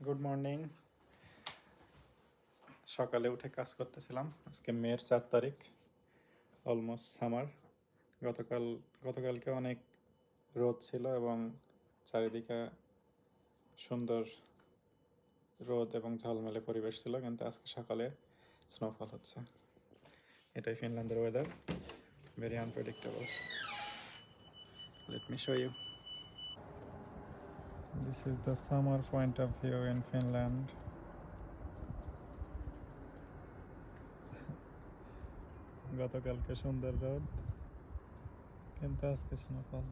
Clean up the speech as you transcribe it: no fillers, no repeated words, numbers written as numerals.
Good morning. সকালে উঠে কাজ করতেছিলাম। আজকে মের 4 তারিখ, অলমোস্ট সামার। গতকালকে অনেক রোদ ছিল এবং চারিদিকে সুন্দর রোদ এবং ঝলমলে পরিবেশ ছিল, কিন্তু আজকে সকালে স্নোফল হচ্ছে। এটাই ফিনল্যান্ডের weather, very unpredictable. Let me show you. This is the summer point of view in Finland. গতকালকে সুন্দর রোদ, কিন্তু আজকে স্নোফল।